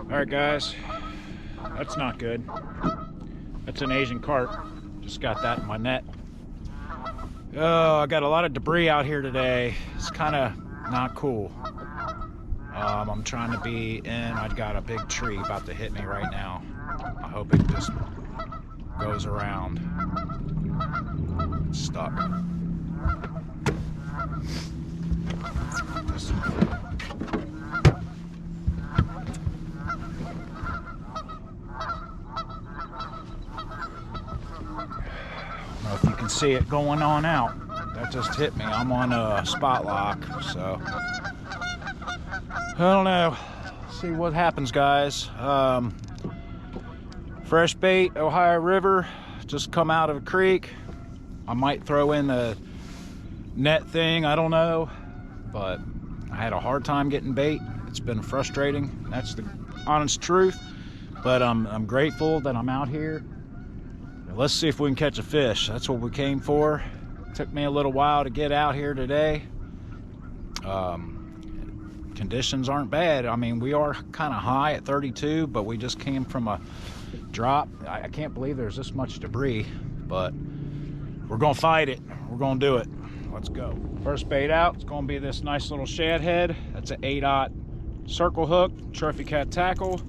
Alright guys, that's not good. That's an Asian carp. Just got that in my net. Oh, I got a lot of debris out here today. It's kind of not cool. I'm trying to be in. I've got a big tree about to hit me right now. I hope it just goes around. It's stuck. I don't know if you can see it going on out. That just hit me. I'm on a spot lock, so I don't know. See what happens, guys. Fresh bait, Ohio River, just come out of a creek. I might throw in the net thing, I don't know, but I had a hard time getting bait. It's been frustrating. That's the honest truth, but I'm grateful that I'm out here. Let's see if we can catch a fish. That's what we came for. It took me a little while to get out here today. Conditions aren't bad. I mean, we are kind of high at 32, but we just came from a drop. I can't believe there's this much debris, but we're gonna fight it. We're gonna do it. Let's go. First bait out, it's gonna be this nice little shad head. That's an 8/0 circle hook, trophy cat tackle.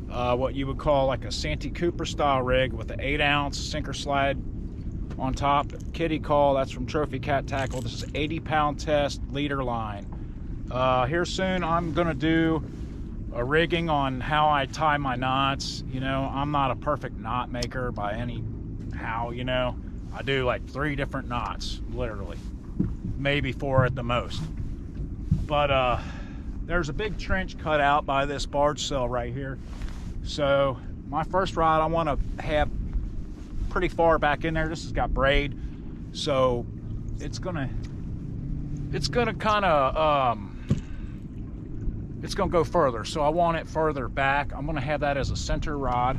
What you would call like a Santee Cooper style rig with an 8-ounce sinker slide on top. Kitty call, that's from Trophy Cat Tackle. This is 80-pound test leader line. Here soon I'm gonna do a rigging on how I tie my knots. You know, I'm not a perfect knot maker by any how, you know. I do like 3 different knots, literally. Maybe 4 at the most. But there's a big trench cut out by this barge cell right here. So my first rod I want to have pretty far back in there. This has got braid, so it's gonna kind of it's gonna go further, so I want it further back. I'm gonna have that as a center rod.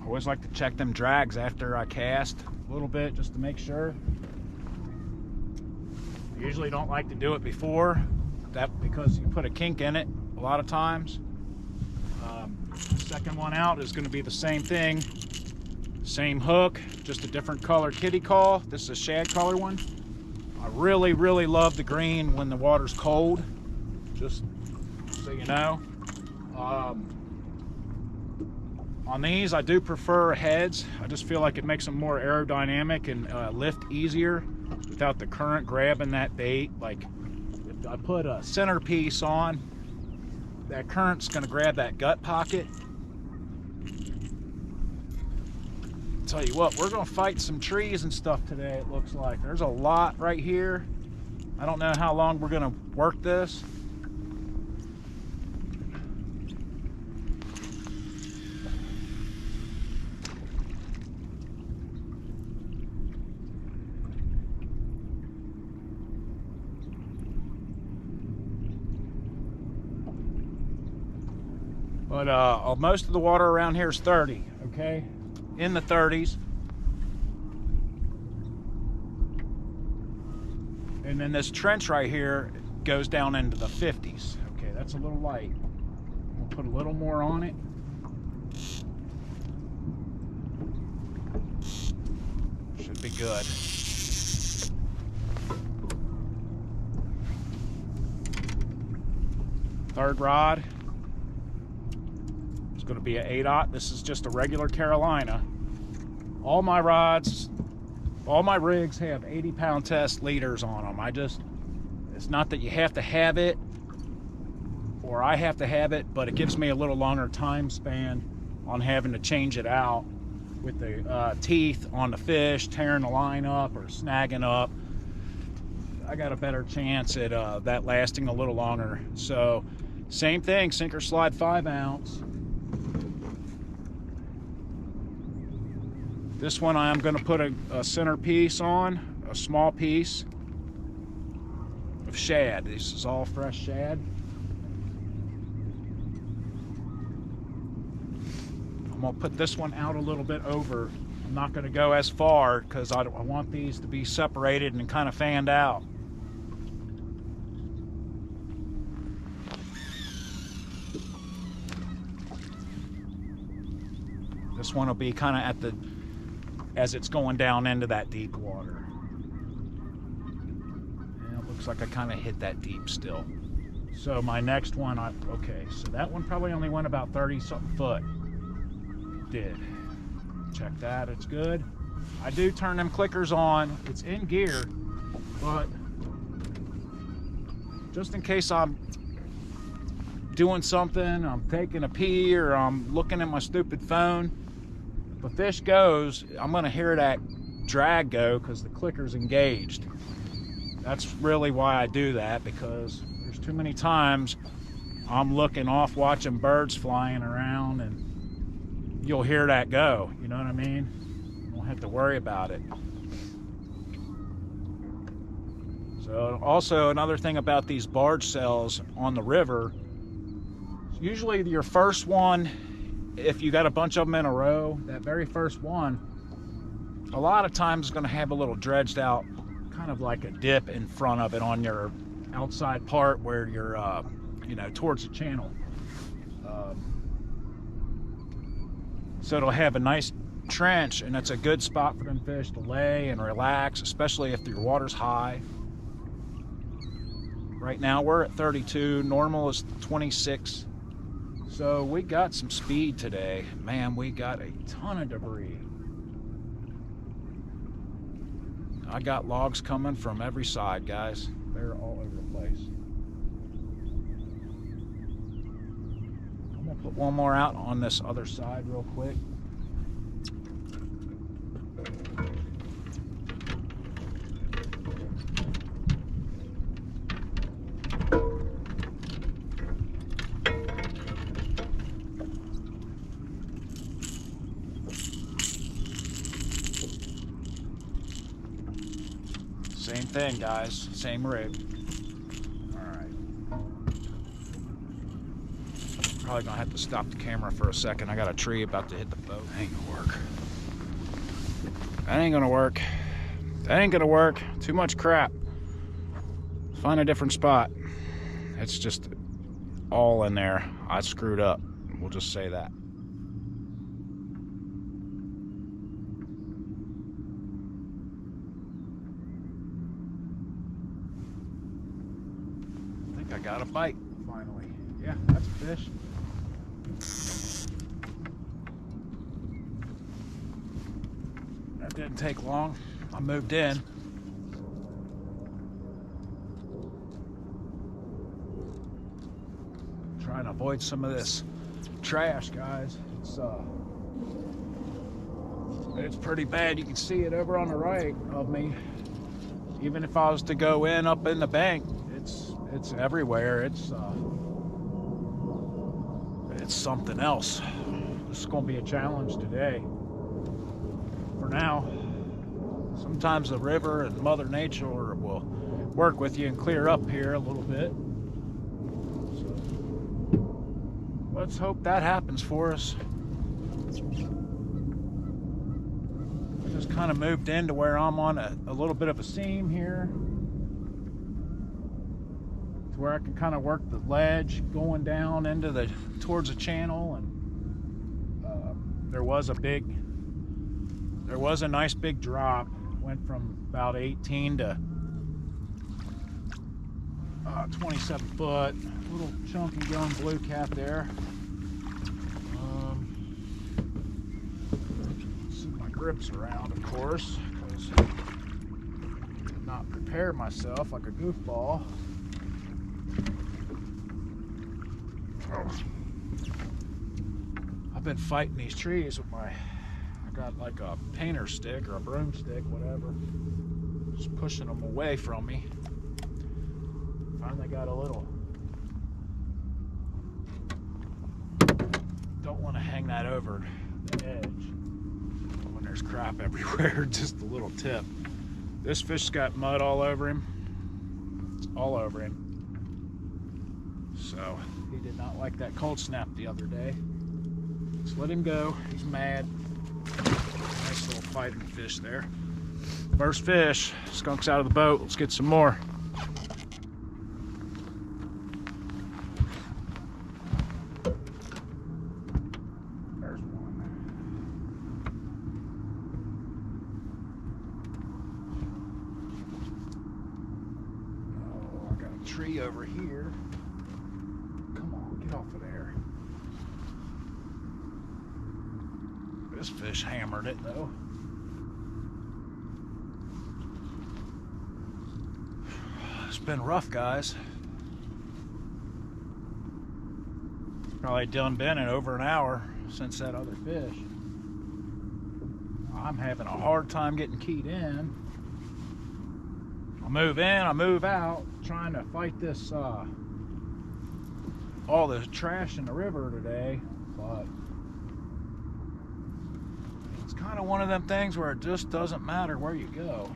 I always like to check them drags after I cast a little bit just to make sure. I usually don't like to do it before that because you put a kink in it a lot of times. The second one out is going to be the same thing, same hook, just a different color kitty call. This is a shad color one. I really love the green when the water's cold, just so you know. On these, I do prefer heads. I just feel like it makes them more aerodynamic and lift easier without the current grabbing that bait. Like, if I put a centerpiece on, that current's gonna grab that gut pocket. Tell you what, we're gonna fight some trees and stuff today, it looks like. There's a lot right here. I don't know how long we're gonna work this. But most of the water around here is 30, okay? In the 30s. And then this trench right here goes down into the 50s. Okay, that's a little light. We'll put a little more on it. Should be good. Third rod. Going to be an 8/0. This is just a regular Carolina. All my rods, all my rigs have 80-pound test leaders on them. It's not that you have to have it or I have to have it, but it gives me a little longer time span on having to change it out with the teeth on the fish, tearing the line up or snagging up. I got a better chance at that lasting a little longer. So same thing, sinker slide 5-ounce. This one I'm going to put a center piece on, a small piece of shad. This is all fresh shad. I'm gonna put this one out a little bit over. I'm not gonna go as far because I want these to be separated and kind of fanned out. This one will be kind of at the, as it's going down into that deep water. And it looks like I kind of hit that deep still. So my next one, okay, so that one probably only went about 30-something foot. Did. Check that, it's good. I do turn them clickers on. It's in gear, but just in case I'm doing something, I'm taking a pee, or I'm looking at my stupid phone, if a fish goes, I'm gonna hear that drag go because the clicker's engaged. That's really why I do that, because there's too many times I'm looking off watching birds flying around and you'll hear that go, you know what I mean? You don't have to worry about it. So also another thing about these barge cells on the river, usually your first one, if you got a bunch of them in a row, that very first one, a lot of times is going to have a little dredged out, kind of like a dip in front of it on your outside part where you're, you know, towards the channel. So it'll have a nice trench, and it's a good spot for them fish to lay and relax, especially if your water's high. Right now we're at 32, normal is 26. So we got some speed today. Man, we got a ton of debris. I got logs coming from every side, guys. They're all over the place. I'm gonna put one more out on this other side real quick. Same thing, guys. Same rig. Alright. Probably gonna have to stop the camera for a second. I got a tree about to hit the boat. That ain't gonna work. That ain't gonna work. That ain't gonna work. Too much crap. Find a different spot. It's just all in there. I screwed up. We'll just say that. I got a bite finally. Yeah, that's a fish. That didn't take long. I moved in. Trying to avoid some of this trash, guys. It's pretty bad. You can see it over on the right of me. Even if I was to go in up in the bank, it's everywhere. It's something else. This is going to be a challenge today. For now, sometimes the river and Mother Nature will work with you and clear up here a little bit. So let's hope that happens for us. I just kind of moved into where I'm on a little bit of a seam here, to where I can kind of work the ledge going down into towards the channel. And there was a nice big drop. Went from about 18 to 27 foot. Little chunky young blue cat there. See my grips around, of course, because I did not prepare myself like a goofball. I've been fighting these trees with I got like a painter stick or a broomstick, whatever. Just pushing them away from me. Finally got a little. Don't want to hang that over the edge when there's crap everywhere, just a little tip. This fish's got mud all over him. It's all over him. So he did not like that cold snap the other day. Just let him go. He's mad. Nice little fighting fish there. First fish. Skunk's out of the boat. Let's get some more. There's one. Oh, I got a tree over here. Come on, get off of there. This fish hammered it though. It's been rough, guys. Probably done been in over an hour since that other fish. I'm having a hard time getting keyed in. I move in, I move out, trying to fight this all the trash in the river today, but it's kind of one of them things where it just doesn't matter where you go.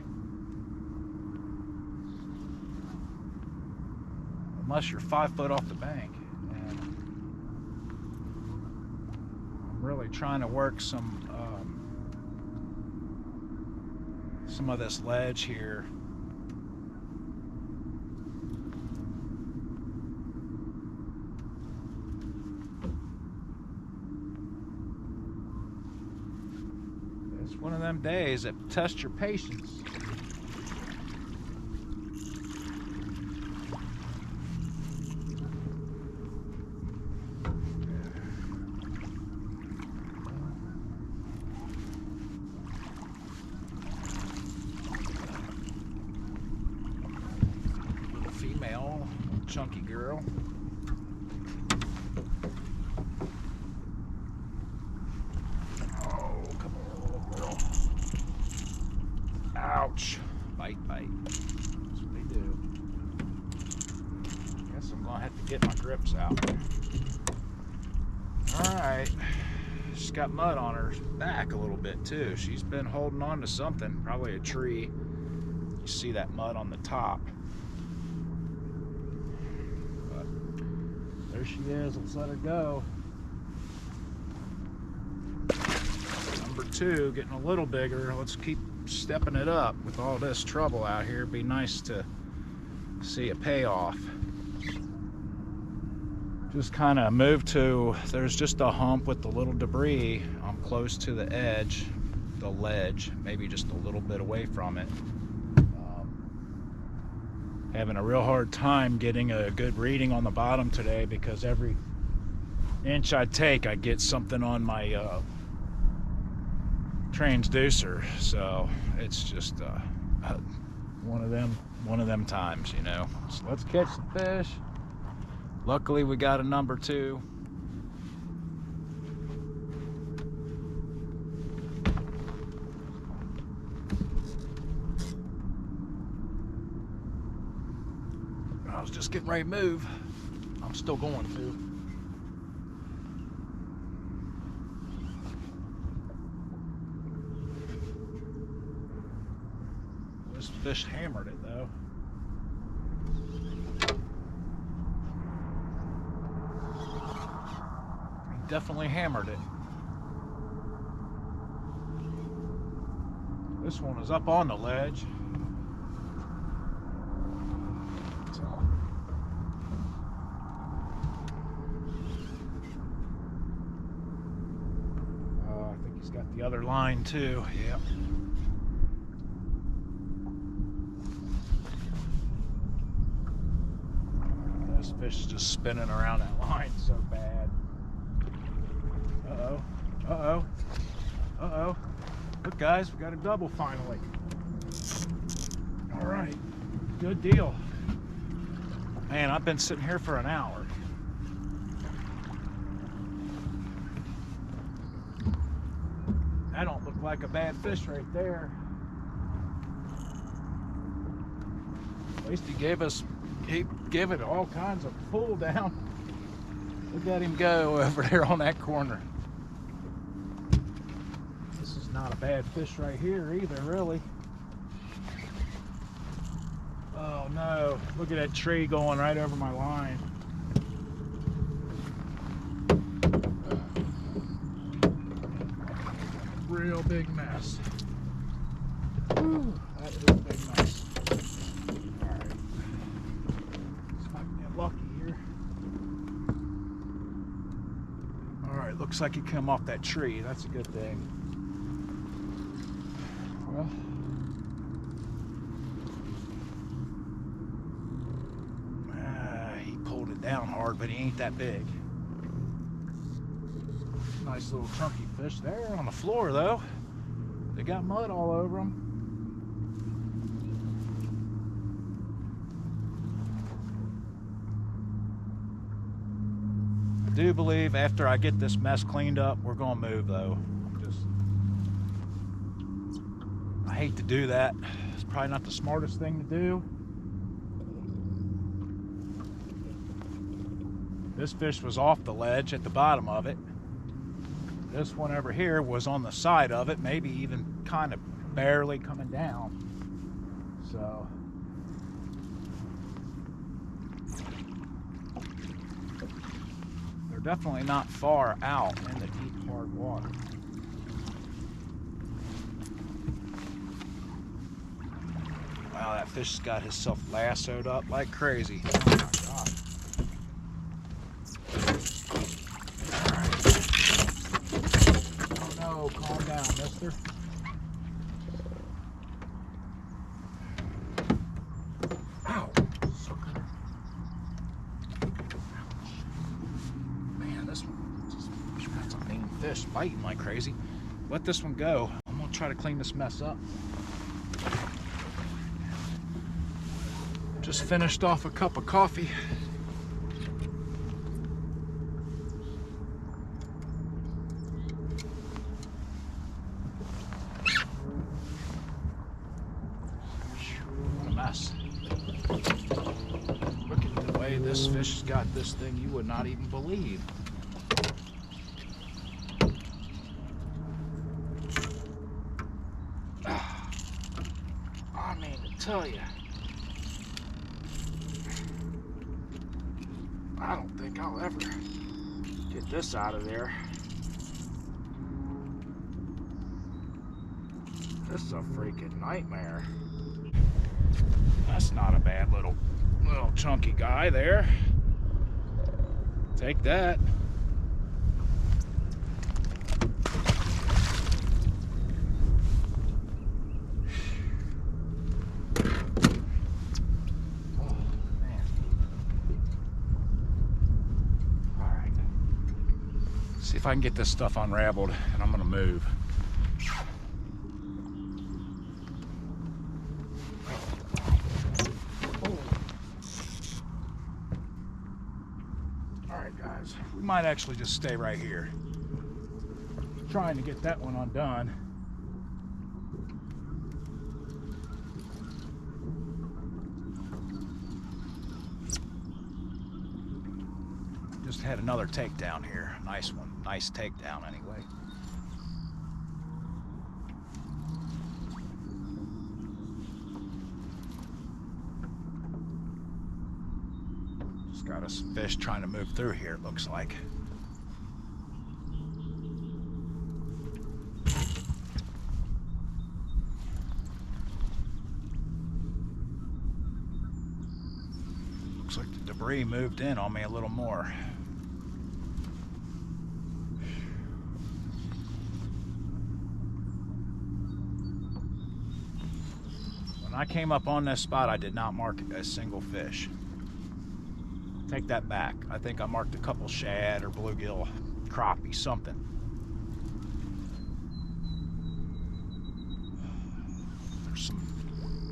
Unless you're 5 foot off the bank. And I'm really trying to work some of this ledge here. It's one of them days that test your patience. Female, chunky girl. Oh, come on, little girl. Ouch. Bite, bite. That's what they do. Guess I'm gonna have to get my grips out. Alright. She's got mud on her back a little bit too. She's been holding on to something, probably a tree. You see that mud on the top. There she is. Let's let her go. Number 2, getting a little bigger. Let's keep stepping it up with all this trouble out here. It'd be nice to see a payoff. Just kind of move to, there's just a hump with the little debris. I'm close to the edge, the ledge, maybe just a little bit away from it. Having a real hard time getting a good reading on the bottom today because every inch I take I get something on my transducer, so it's just one of them times, you know. So let's catch the fish. Luckily we got a number 2. I was just getting ready to move. I'm still going to. This fish hammered it though. He definitely hammered it. This one is up on the ledge. Got the other line too. Yep. This fish is just spinning around that line so bad. Uh-oh. Uh-oh. Uh-oh. Look guys, we got a double finally. All right. Good deal. Man, I've been sitting here for an hour. That don't look like a bad fish right there. At least he gave it all kinds of pull down. Look at him go over there on that corner. This is not a bad fish right here either, really. Oh no, look at that tree going right over my line. real big mess. Whew, that is a big mess. Alright. See if I can get lucky here. Alright, looks like he came off that tree. That's a good thing. Well, he pulled it down hard, but he ain't that big. Nice little chunky fish there on the floor, though. They got mud all over them. I do believe after I get this mess cleaned up, we're gonna move, though. I hate to do that. It's probably not the smartest thing to do. This fish was off the ledge at the bottom of it. This one over here was on the side of it, maybe even kind of barely coming down. So they're definitely not far out in the deep, hard water. Wow, that fish has got himself lassoed up like crazy. Oh my God. Calm down, mister. Ow. Sucker. Man, this one's a mean fish, biting like crazy. Let this one go. I'm gonna try to clean this mess up. Just finished off a cup of coffee. Look at the way this fish has got this thing, you would not even believe. I mean to tell you, I don't think I'll ever get this out of there. This is a freaking nightmare. That's not a bad little chunky guy there. Take that. Oh, man. All right. See if I can get this stuff unraveled, and I'm gonna move. Guys, we might actually just stay right here. Trying to get that one undone. Just had another takedown here. Nice one. Nice takedown anyway. Got us fish trying to move through here, it looks like. Looks like the debris moved in on me a little more. When I came up on this spot, I did not mark a single fish. Take that back. I think I marked a couple shad or bluegill, crappie, something. There's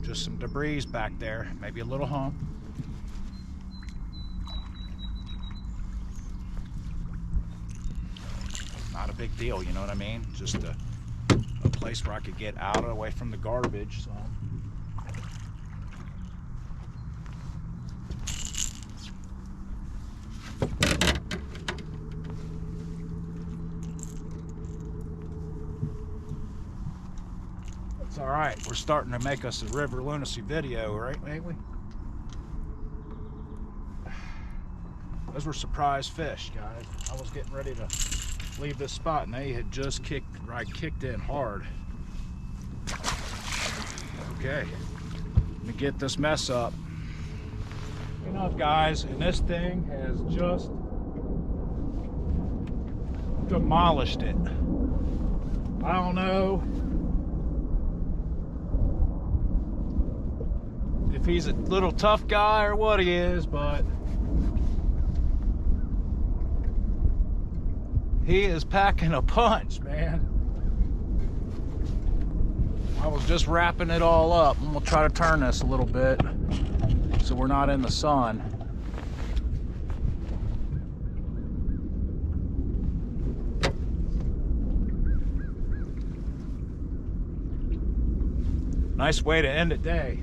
just some debris back there, maybe a little hump. Not a big deal, you know what I mean? Just a place where I could get out away from the garbage. So. All right, we're starting to make us a river lunacy video, right, ain't we? Those were surprise fish, guys. I was getting ready to leave this spot, and they had just kicked in hard. Okay, let me get this mess up. Enough, guys, and this thing has just demolished it. I don't know if he's a little tough guy or what he is, but he is packing a punch, man. I was just wrapping it all up. I'm gonna try to turn this a little bit so we're not in the sun. Nice way to end the day.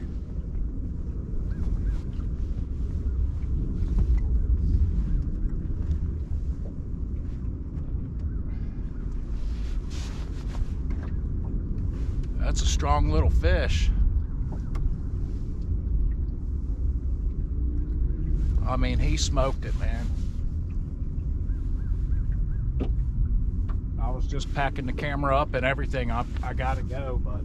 That's a strong little fish. I mean, he smoked it, man. I was just packing the camera up and everything. I gotta go, but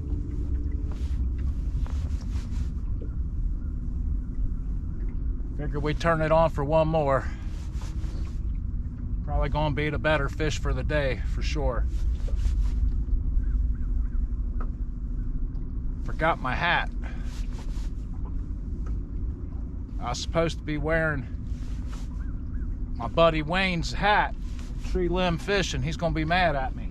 figured we'd turn it on for one more. Probably gonna be the better fish for the day, for sure. Forgot my hat. I was supposed to be wearing my buddy Wayne's hat, tree limb fishing. He's gonna be mad at me.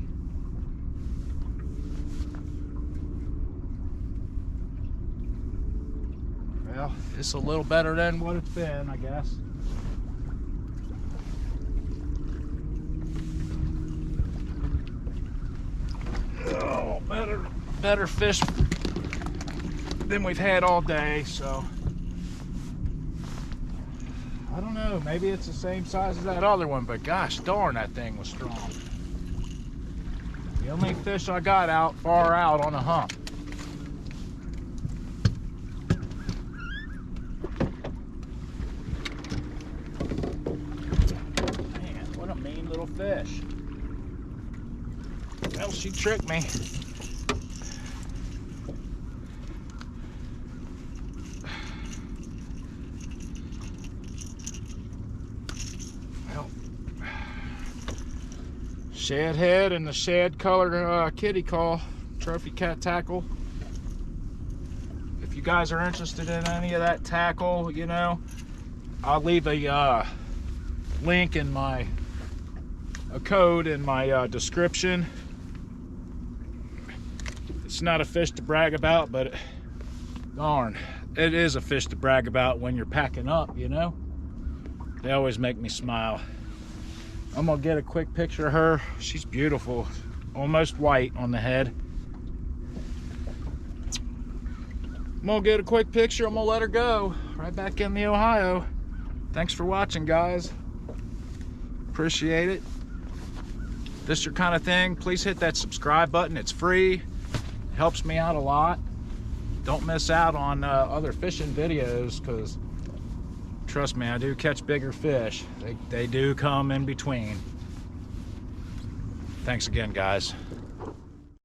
Well, it's a little better than what it's been, I guess. Oh, better fish than we've had all day, so I don't know, maybe it's the same size as that other one, but gosh darn, that thing was strong. The only fish I got far out on a hump. Man, what a mean little fish. Well, she tricked me. Shad head and the shad color kitty call trophy cat tackle. If you guys are interested in any of that tackle, you know, I'll leave a link in a code in my description. It's not a fish to brag about, but darn, it is a fish to brag about when you're packing up, you know. They always make me smile. I'm gonna get a quick picture of her. She's beautiful, almost white on the head. I'm gonna get a quick picture. I'm gonna let her go right back in the Ohio. Thanks for watching, guys. Appreciate it. If this is your kind of thing, please hit that subscribe button. It's free. It helps me out a lot. Don't miss out on other fishing videos, because trust me, I do catch bigger fish. They do come in between. Thanks again, guys.